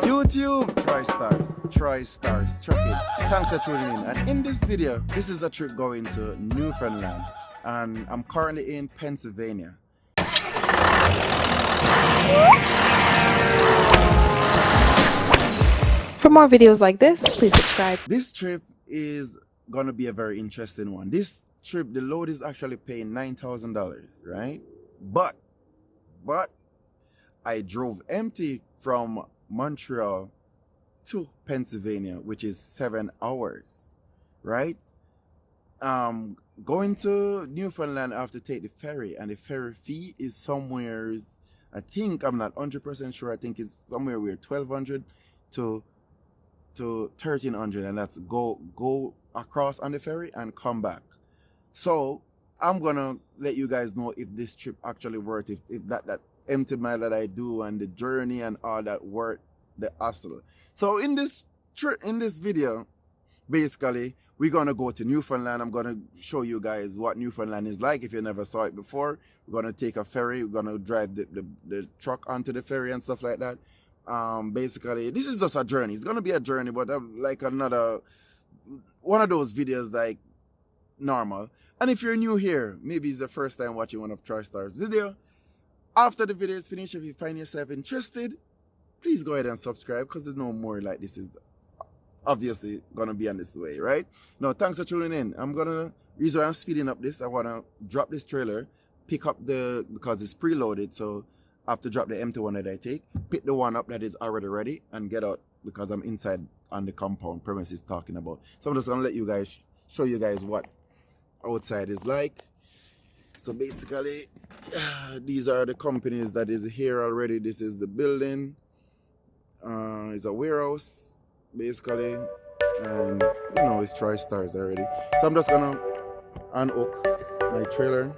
YouTube, Troystarz, trucking. Thanks for tuning in. And in this video, this is a trip going to Newfoundland. And I'm currently in Pennsylvania. For more videos like this, please subscribe. This trip is gonna be a very interesting one. This trip, the load is actually paying $9,000, right? But I drove empty from Montreal to Pennsylvania, which is 7 hours, right? Going to Newfoundland, I have to take the ferry, and the ferry fee is somewhere, I think, I'm not 100% sure, I think it's somewhere where $1,200 to $1,300, and that's go across on the ferry and come back. So I'm gonna let you guys know if this trip actually worth, if that empty mile that I do and the journey and all that worth the hassle. So in this video, basically we're gonna go to Newfoundland. I'm gonna show you guys what Newfoundland is like if you never saw it before. We're gonna take a ferry, we're gonna drive the truck onto the ferry and stuff like that. Basically this is just a journey. It's gonna be a journey, but like another one of those videos like normal. And if you're new here, maybe it's the first time watching one of Troystarz video, after the video is finished, if you find yourself interested, please go ahead and subscribe, because there's no more like this is obviously gonna be on this way, right? Now, thanks for tuning in. Reason why I'm speeding up this, I wanna drop this trailer, pick up because it's preloaded, so I have to drop the empty one that I take, pick the one up that is already ready, and get out because I'm inside on the compound premises talking about. So I'm just gonna let you guys, show you guys what outside is like. So basically, these are the companies that is here already. This is the building. It's a warehouse, basically. And you know, it's Troystarz already. So I'm just gonna unhook my trailer.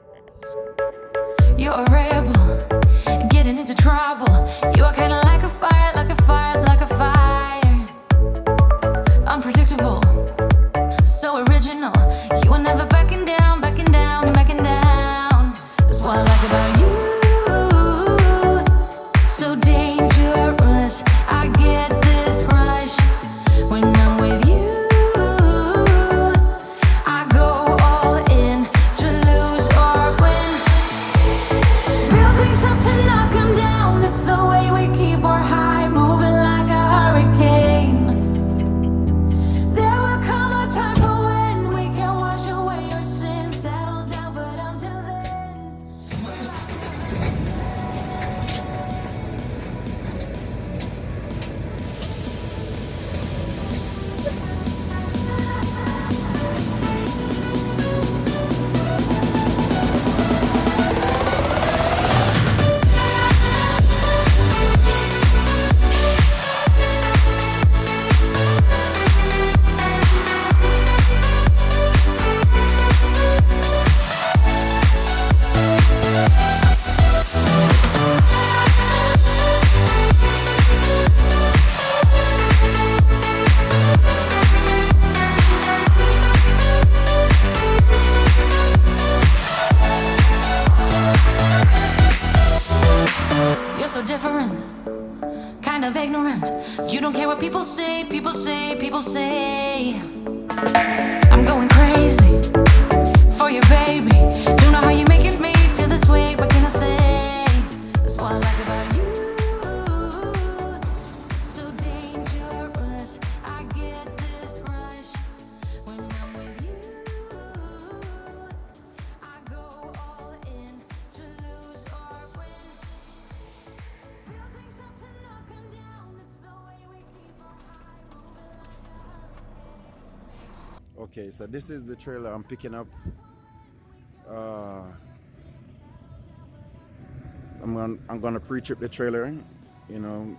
You're a rebel, getting into trouble. You are kinda like a fire, like a fire, like a fire. Unpredictable, so original. You are never backing down, backing down, backing down. That's what I like about you. So dangerous, I get this rush when I'm with you. I go all in to lose or win. Build things up to knock 'em down. It's the way we keep our high, moving like a hurricane. There will come a time for when we can wash away our sins, settle down, but until then. You're so different, kind of ignorant. You don't care what people say, people say, people say. I'm going crazy for you, baby. Don't know how you're making me feel this way. What can I say? That's what I like about you. So dangerous, I get this rush when I'm with you. I go all in to lose or win. Build things up to knock 'em down. It's the way we keep our high, moving like a hurricane. Okay, so this is the trailer I'm picking up. I'm gonna pre-trip the trailer, you know.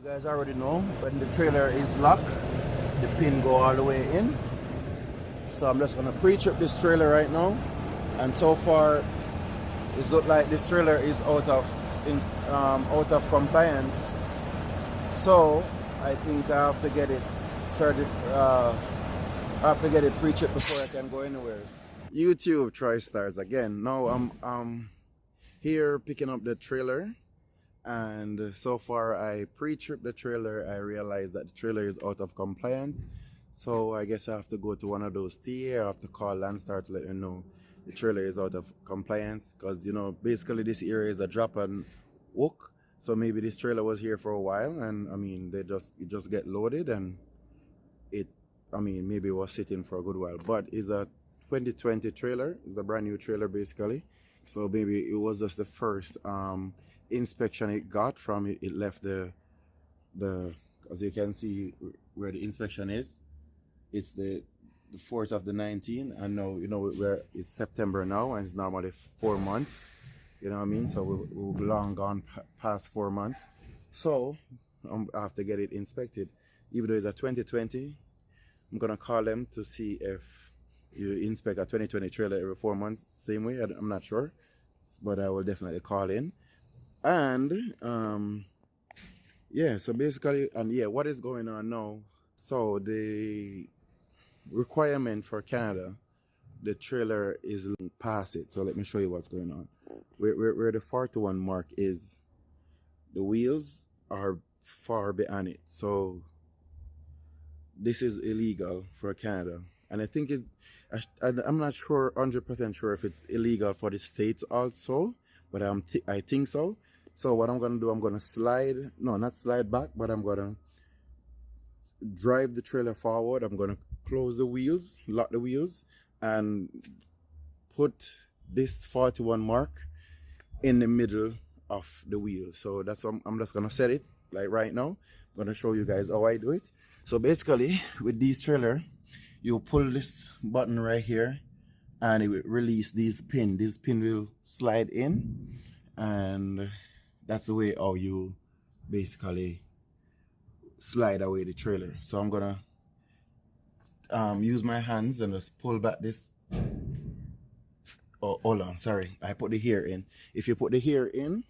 You guys already know when the trailer is locked, the pin go all the way in. So I'm just gonna pre-trip this trailer right now, and so far it looks like this trailer is out of compliance. So I think I have to get it pre-tripped before I can go anywhere. YouTube Troystarz again. Now I'm here picking up the trailer, and so far I pre-tripped the trailer. I realized that the trailer is out of compliance. So I guess I have to go to one of those TA. I have to call Landstar to let them know the trailer is out of compliance, because basically this area is a drop and hook. So maybe this trailer was here for a while, and I mean it just get loaded, and maybe it was sitting for a good while. But it's a 2020 trailer. It's a brand new trailer basically. So maybe it was just the first inspection it got from it. It left the as you can see where the inspection is. It's the 4th of the 19th, and now it's September now, and it's normally 4 months. You know what I mean? So we've long gone past 4 months. So I have to get it inspected. Even though it's a 2020, I'm gonna call them to see if you inspect a 2020 trailer every 4 months, same way. I'm not sure, but I will definitely call in. And yeah, so basically, and yeah, what is going on now? So the requirement for Canada, the trailer is past it. So let me show you what's going on. Where the 41 mark is, the wheels are far behind it. So this is illegal for Canada, and I think I'm not sure 100% sure if it's illegal for the States also, but I think so. So what I'm gonna do, I'm gonna not slide back, but I'm gonna drive the trailer forward. I'm gonna close the wheels, lock the wheels, and put this 41 mark in the middle of the wheel. So that's I'm just gonna set it like right now. I'm gonna show you guys how I do it. So basically with this trailer, you pull this button right here and it will release this pin. This pin will slide in, and that's the way how you basically slide away the trailer. So I'm gonna use my hands and just pull back this. Oh, hold on, sorry, I put the hair in. If you put the hair in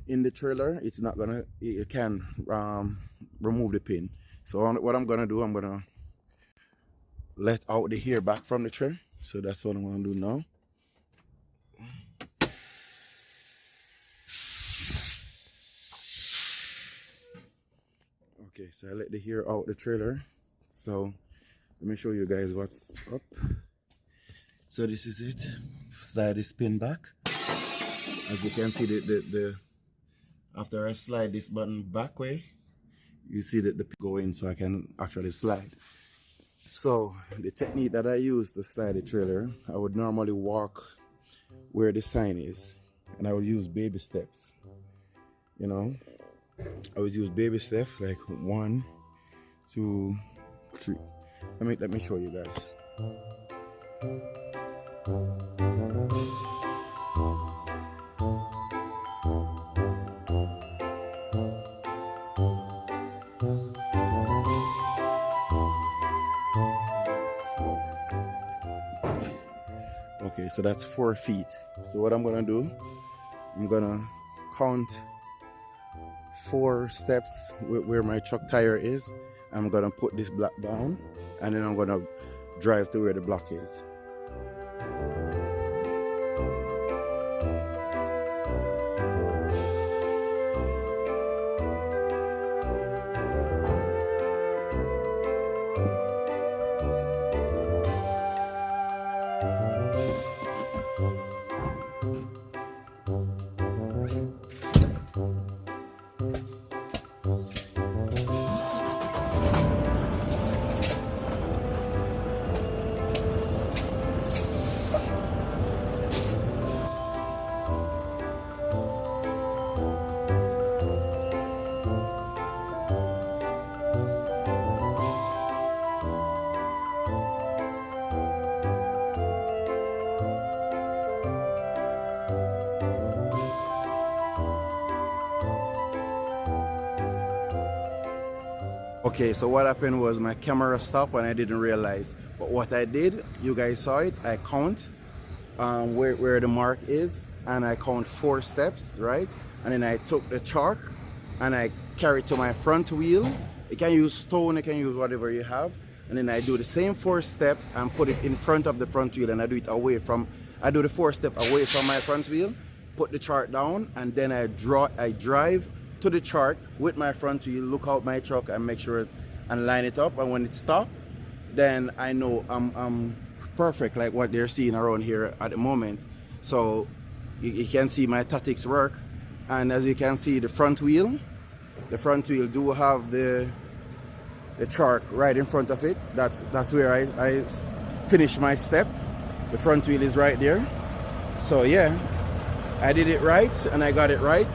the trailer, it's not gonna, it can remove the pin. So what I'm gonna do, I'm gonna let out the hair back from the tray. So that's what I'm gonna do now. Okay, so I let the hair out the trailer. So let me show you guys what's up. So this is it. Slide this pin back. As you can see, the after I slide this button back way, you see that the pin go in, so I can actually slide. So the technique that I use to slide the trailer, I would normally walk where the sign is, and I would use baby steps. I would use baby steps, like 1, 2, 3. Let me show you guys. Okay, so that's 4 feet. So what I'm gonna do, I'm gonna count 4 steps where my truck tire is. I'm gonna put this block down, and then I'm gonna drive to where the block is. Okay, so what happened was my camera stopped and I didn't realize. But what I did, you guys saw it, I count where the mark is, and I count 4 steps, right? And then I took the chalk and I carry it to my front wheel. You can use stone, you can use whatever you have. And then I do the same 4 step and put it in front of the front wheel, and I do it away from, I do the 4 step away from my front wheel, put the chart down, and then I drive to the chart with my front wheel, look out my truck and make sure and line it up. And when it stops, then I know I'm perfect, like what they're seeing around here at the moment. So you can see my tactics work. And as you can see, the front wheel do have the chart right in front of it. That's where I finish my step. The front wheel is right there. So yeah, I did it right and I got it right.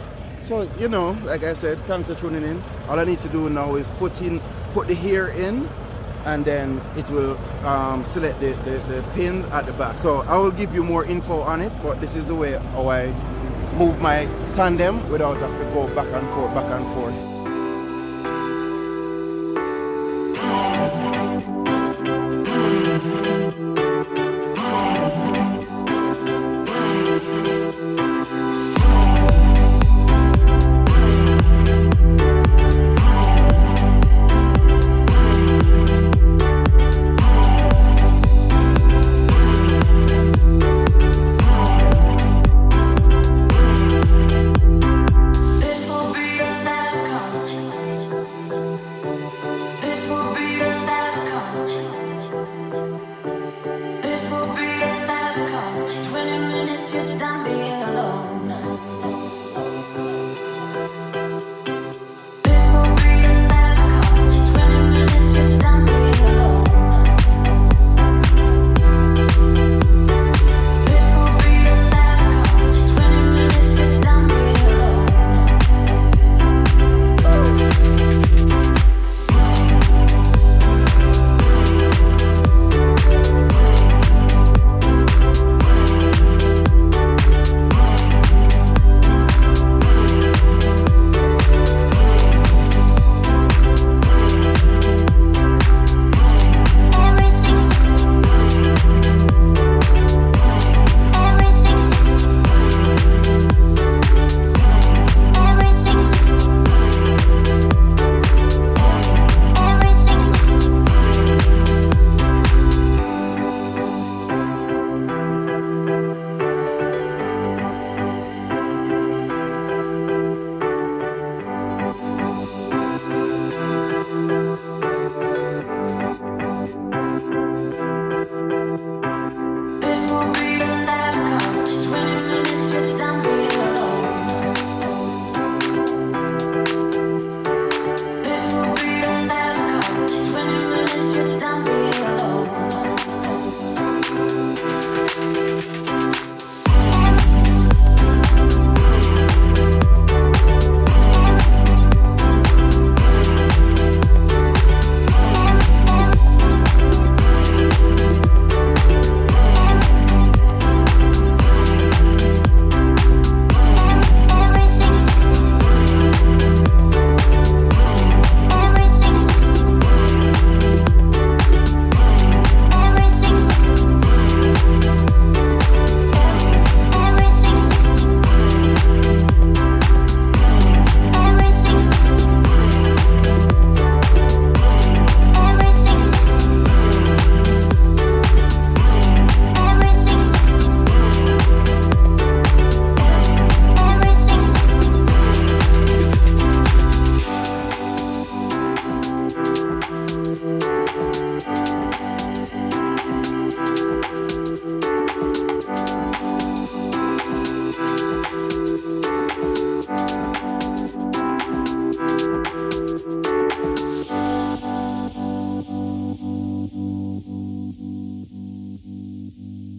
So, you know, like I said, thanks for tuning in. All I need to do now is put the hair in, and then it will select the pin at the back. So I will give you more info on it, but this is the way how I move my tandem without having to go back and forth, back and forth.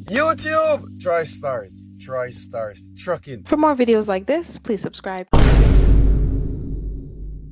YouTube! Troystarz, trucking. For more videos like this, please subscribe.